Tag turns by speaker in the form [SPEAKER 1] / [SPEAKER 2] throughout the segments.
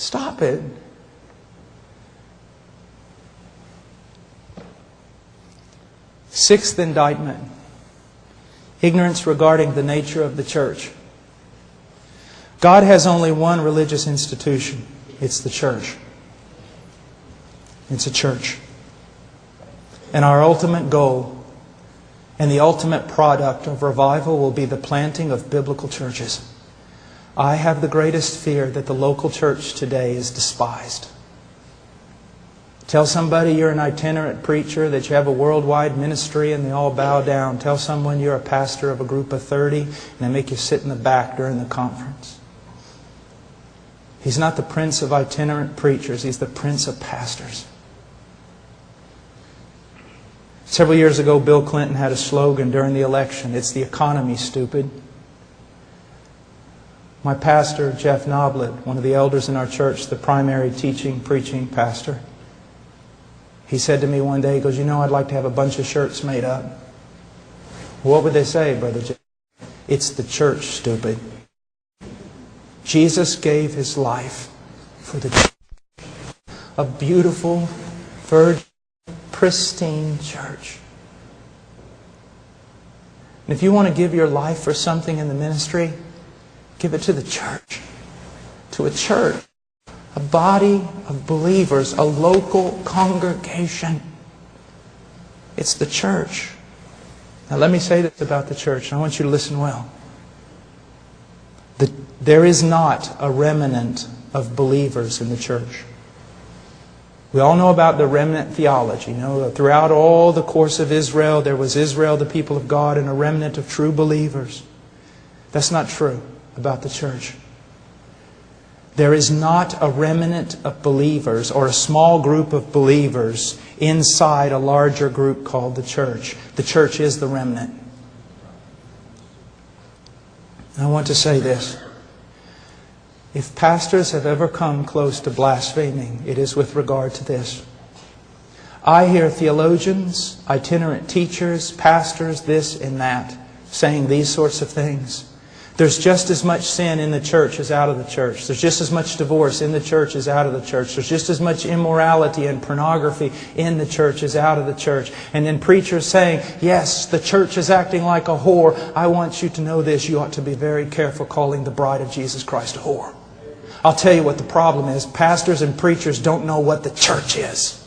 [SPEAKER 1] Stop it. Sixth indictment. Ignorance regarding the nature of the church. God has only one religious institution. It's the church. It's a church. And our ultimate goal and the ultimate product of revival will be the planting of biblical churches. I have the greatest fear that the local church today is despised. Tell somebody you're an itinerant preacher, that you have a worldwide ministry, and they all bow down. Tell someone you're a pastor of a group of 30, and they make you sit in the back during the conference. He's not the prince of itinerant preachers. He's the prince of pastors. Several years ago, Bill Clinton had a slogan during the election. It's the economy, stupid. My pastor, Jeff Noblet, one of the elders in our church, the primary teaching, preaching pastor, he said to me one day, he goes, I'd like to have a bunch of shirts made up. What would they say, Brother Jeff? It's the church, stupid. Jesus gave His life for the church. A beautiful, virgin, pristine church. And if you want to give your life for something in the ministry, give it to the church. To a church. A body of believers. A local congregation. It's the church. Now let me say this about the church, and I want you to listen well. There is not a remnant of believers in the church. We all know about the remnant theology. Throughout all the course of Israel, there was Israel, the people of God, and a remnant of true believers. That's not true about the church. There is not a remnant of believers or a small group of believers inside a larger group called the church. The church is the remnant. I want to say this. If pastors have ever come close to blaspheming, it is with regard to this. I hear theologians, itinerant teachers, pastors, this and that, saying these sorts of things. There's just as much sin in the church as out of the church. There's just as much divorce in the church as out of the church. There's just as much immorality and pornography in the church as out of the church. And then preachers saying, yes, the church is acting like a whore. I want you to know this. You ought to be very careful calling the bride of Jesus Christ a whore. I'll tell you what the problem is. Pastors and preachers don't know what the church is.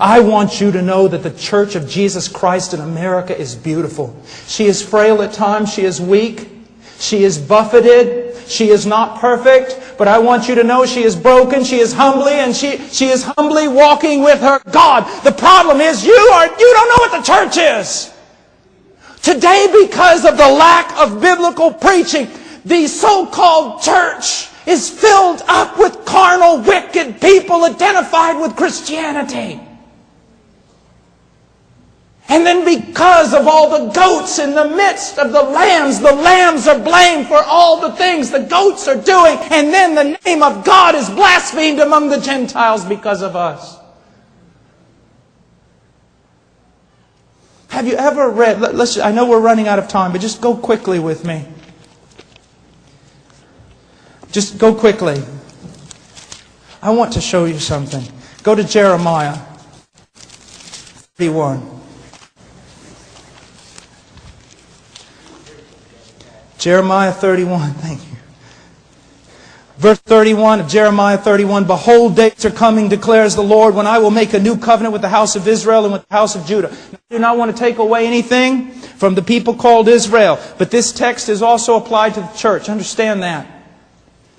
[SPEAKER 1] I want you to know that the Church of Jesus Christ in America is beautiful. She is frail at times. She is weak. She is buffeted. She is not perfect. But I want you to know she is broken. She is humbly, and she is humbly walking with her God. The problem is you don't know what the church is. Today, because of the lack of biblical preaching, the so-called church is filled up with carnal, wicked people identified with Christianity. And then because of all the goats in the midst of the lambs are blamed for all the things the goats are doing. And then the name of God is blasphemed among the Gentiles because of us. Have you ever read, I know we're running out of time, but just go quickly with me. Just go quickly. I want to show you something. Go to Jeremiah 31. Jeremiah 31, thank you. Verse 31 of Jeremiah 31, behold, days are coming, declares the Lord, when I will make a new covenant with the house of Israel and with the house of Judah. Now, I do not want to take away anything from the people called Israel, but this text is also applied to the church. Understand that.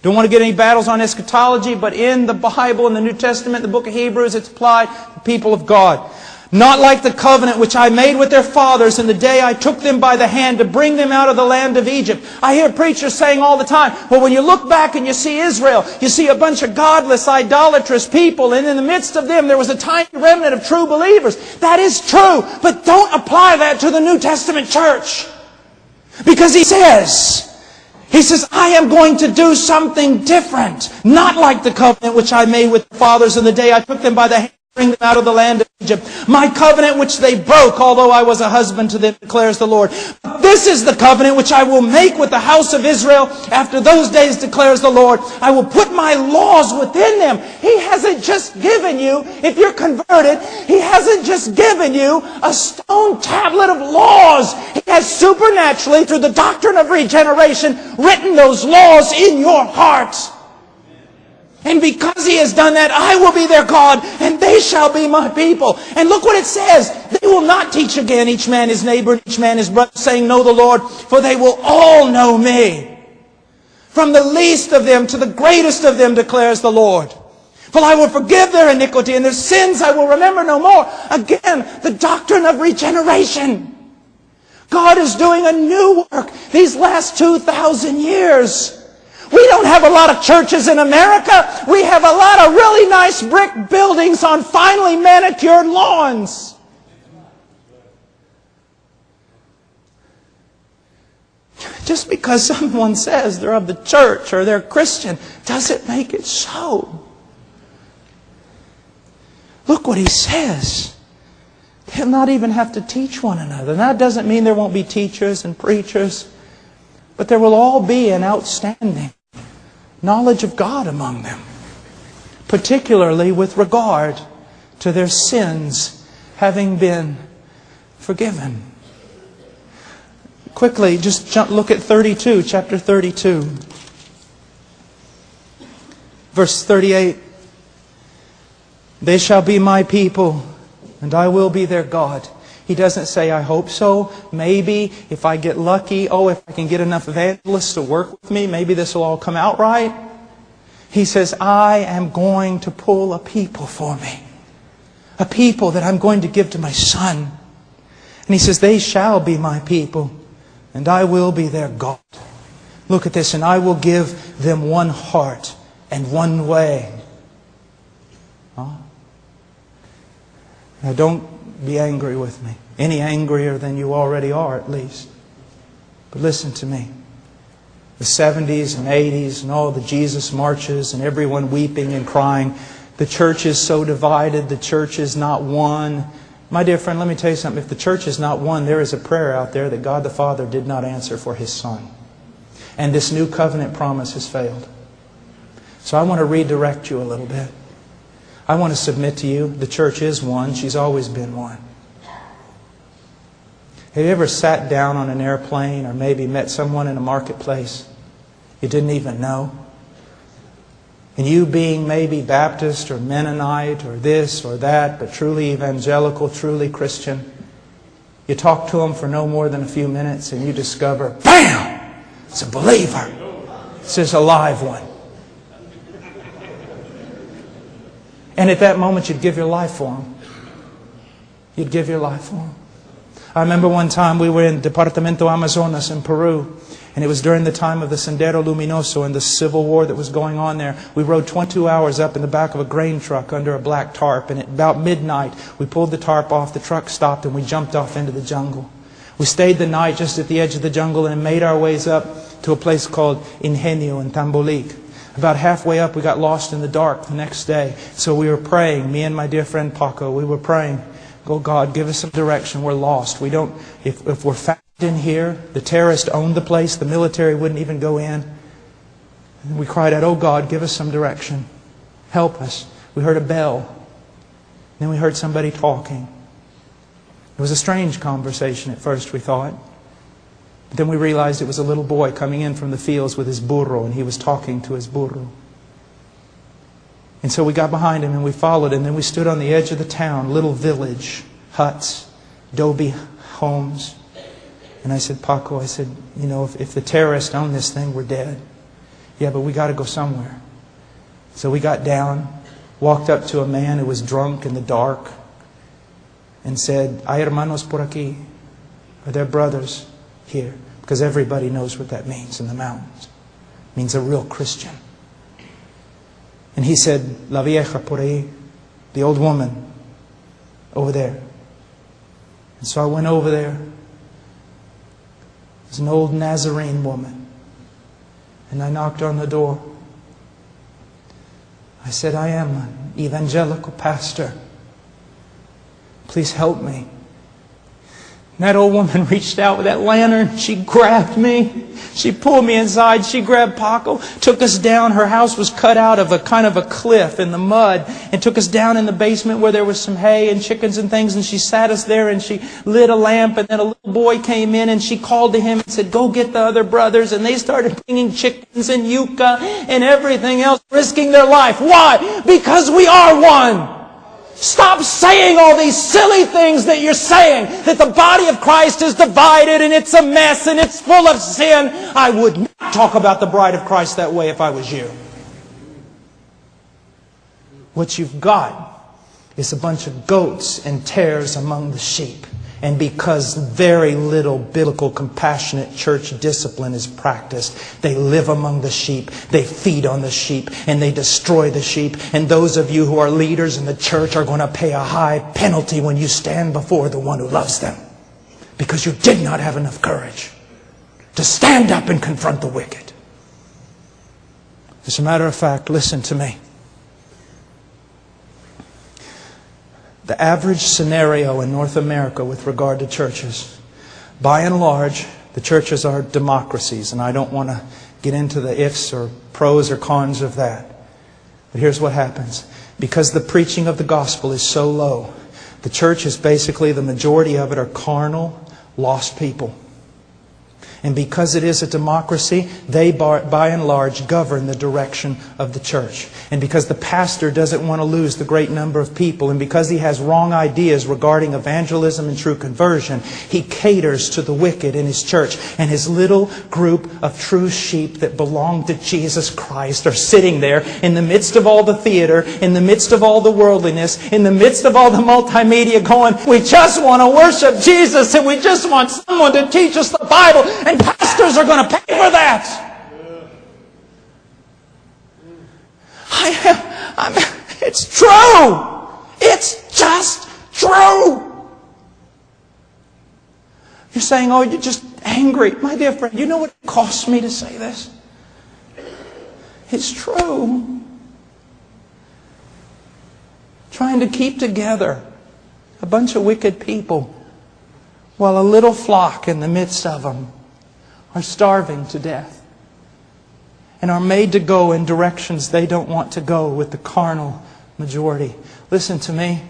[SPEAKER 1] Don't want to get any battles on eschatology, but in the Bible, in the New Testament, the book of Hebrews, it's applied to the people of God. Not like the covenant which I made with their fathers in the day I took them by the hand to bring them out of the land of Egypt. I hear preachers saying all the time, well, when you look back and you see Israel, you see a bunch of godless, idolatrous people, and in the midst of them there was a tiny remnant of true believers. That is true, but don't apply that to the New Testament church. Because He says, I am going to do something different. Not like the covenant which I made with the fathers in the day I took them by the hand bring them out of the land of Egypt. My covenant which they broke, although I was a husband to them, declares the Lord. This is the covenant which I will make with the house of Israel after those days, declares the Lord. I will put my laws within them. He hasn't just given you, if you're converted, He hasn't just given you a stone tablet of laws. He has supernaturally, through the doctrine of regeneration, written those laws in your heart. And because He has done that, I will be their God, and they shall be my people. And look what it says. They will not teach again each man his neighbor and each man his brother, saying, know the Lord, for they will all know me. From the least of them to the greatest of them, declares the Lord. For I will forgive their iniquity, and their sins I will remember no more. Again, the doctrine of regeneration. God is doing a new work these last 2,000 years. We don't have a lot of churches in America. We have a lot of really nice brick buildings on finely manicured lawns. Just because someone says they're of the church or they're Christian doesn't make it so. Look what He says. They'll not even have to teach one another. And that doesn't mean there won't be teachers and preachers, but there will all be an outstanding knowledge of God among them, particularly with regard to their sins having been forgiven. Quickly, just look at 32, chapter 32. Verse 38. They shall be my people, and I will be their God. He doesn't say, I hope so, maybe, if I get lucky, if I can get enough evangelists to work with me, maybe this will all come out right. He says, I am going to pull a people for me. A people that I'm going to give to my Son. And He says, they shall be my people, and I will be their God. Look at this, and I will give them one heart and one way. Now don't be angry with me. Any angrier than you already are, at least. But listen to me. The 70s and 80s and all the Jesus marches and everyone weeping and crying. The church is so divided. The church is not one. My dear friend, let me tell you something. If the church is not one, there is a prayer out there that God the Father did not answer for His Son. And this new covenant promise has failed. So I want to redirect you a little bit. I want to submit to you, the church is one. She's always been one. Have you ever sat down on an airplane or maybe met someone in a marketplace you didn't even know? And you being maybe Baptist or Mennonite or this or that, but truly evangelical, truly Christian, you talk to them for no more than a few minutes and you discover, bam! It's a believer. It's just a live one. And at that moment, you'd give your life for Him. You'd give your life for Him. I remember one time we were in Departamento Amazonas in Peru, and it was during the time of the Sendero Luminoso and the civil war that was going on there. We rode 22 hours up in the back of a grain truck under a black tarp, and at about midnight, we pulled the tarp off, the truck stopped, and we jumped off into the jungle. We stayed the night just at the edge of the jungle and made our ways up to a place called Ingenio in Tambolik. About halfway up, we got lost in the dark the next day. So we were praying, me and my dear friend Paco, we were praying, oh God, give us some direction. We're lost. We don't, if we're found in here, the terrorists owned the place, the military wouldn't even go in. And we cried out, oh God, give us some direction. Help us. We heard a bell. Then we heard somebody talking. It was a strange conversation at first, we thought. But then we realized it was a little boy coming in from the fields with his burro, and he was talking to his burro. And so we got behind him and we followed, and then we stood on the edge of the town, little village, huts, adobe homes. And I said, Paco, I said, you know, if the terrorists own this thing, we're dead. Yeah, but we got to go somewhere. So we got down, walked up to a man who was drunk in the dark, and said, hay hermanos por aquí. Are there brothers here? Because everybody knows what that means in the mountains. It means a real Christian. And he said, la vieja por ahí, the old woman over there. And so I went over there. It was an old Nazarene woman. And I knocked on the door. I said, I am an evangelical pastor Please help me. And that old woman reached out with that lantern. She grabbed me. She pulled me inside. She grabbed Paco, took us down. Her house was cut out of a kind of a cliff in the mud, and took us down in the basement where there was some hay and chickens and things. And she sat us there and she lit a lamp. And then a little boy came in and she called to him and said, "Go get the other brothers." And they started bringing chickens and yucca and everything else, risking their life. Why? Because we are one. Stop saying all these silly things that you're saying, that the body of Christ is divided and it's a mess and it's full of sin. I would not talk about the bride of Christ that way if I was you. What you've got is a bunch of goats and tares among the sheep. And because very little biblical, compassionate church discipline is practiced, they live among the sheep, they feed on the sheep, and they destroy the sheep. And those of you who are leaders in the church are going to pay a high penalty when you stand before the one who loves them. Because you did not have enough courage to stand up and confront the wicked. As a matter of fact, listen to me. The average scenario in North America with regard to churches, by and large, the churches are democracies, and I don't want to get into the ifs or pros or cons of that. But here's what happens. Because the preaching of the gospel is so low, the church is basically, the majority of it are carnal, lost people. And because it is a democracy, they by and large govern the direction of the church. And because the pastor doesn't want to lose the great number of people, and because he has wrong ideas regarding evangelism and true conversion, he caters to the wicked in his church. And his little group of true sheep that belong to Jesus Christ are sitting there in the midst of all the theater, in the midst of all the worldliness, in the midst of all the multimedia going, we just want to worship Jesus and we just want someone to teach us the Bible. And pastors are going to pay for that. It's true. It's just true. You're saying, oh, you're just angry. My dear friend, you know what it costs me to say this? It's true. Trying to keep together a bunch of wicked people while a little flock in the midst of them are starving to death and are made to go in directions they don't want to go with the carnal majority. Listen to me.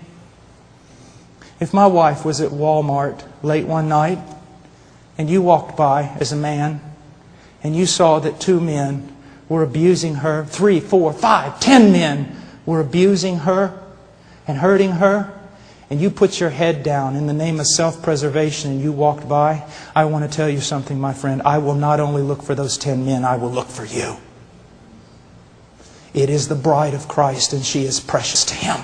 [SPEAKER 1] If my wife was at Walmart late one night and you walked by as a man and you saw that 2 men were abusing her, 3, 4, 5, 10 men were abusing her and hurting her, and you put your head down in the name of self-preservation and you walked by, I want to tell you something, my friend. I will not only look for those 10 men, I will look for you. It is the bride of Christ and she is precious to Him.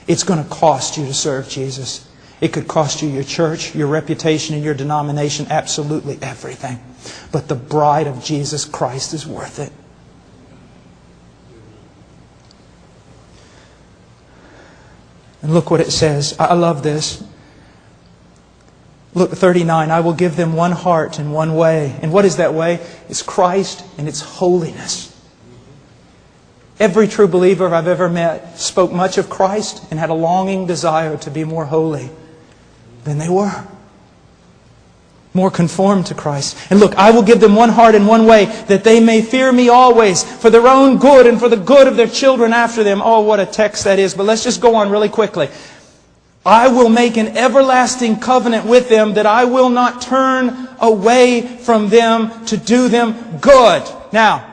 [SPEAKER 1] It's going to cost you to serve Jesus. It could cost you your church, your reputation, and your denomination, absolutely everything. But the bride of Jesus Christ is worth it. And look what it says. I love this. Look, 39, I will give them one heart and one way. And what is that way? It's Christ and it's holiness. Every true believer I've ever met spoke much of Christ and had a longing desire to be more holy than they were. More conformed to Christ. And look, I will give them one heart and one way, that they may fear me always, for their own good and for the good of their children after them. Oh, what a text that is. But let's just go on really quickly. I will make an everlasting covenant with them, that I will not turn away from them to do them good. Now,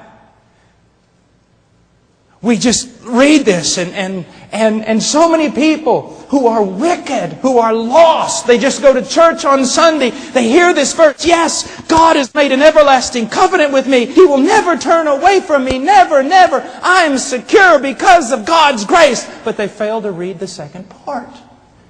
[SPEAKER 1] we just read this and so many people who are wicked, who are lost, they just go to church on Sunday, they hear this verse, yes, God has made an everlasting covenant with me. He will never turn away from me, never, never. I am secure because of God's grace. But they fail to read the second part.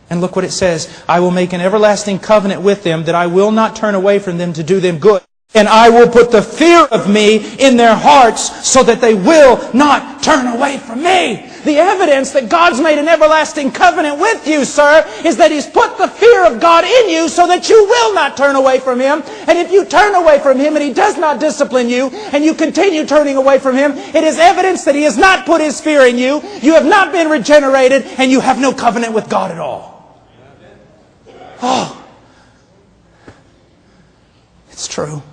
[SPEAKER 1] And look what it says, I will make an everlasting covenant with them, that I will not turn away from them to do them good. And I will put the fear of me in their hearts so that they will not turn away from me. The evidence that God's made an everlasting covenant with you, sir, is that He's put the fear of God in you so that you will not turn away from Him. And if you turn away from Him and He does not discipline you, and you continue turning away from Him, it is evidence that He has not put His fear in you. You have not been regenerated, and you have no covenant with God at all. Oh, it's true.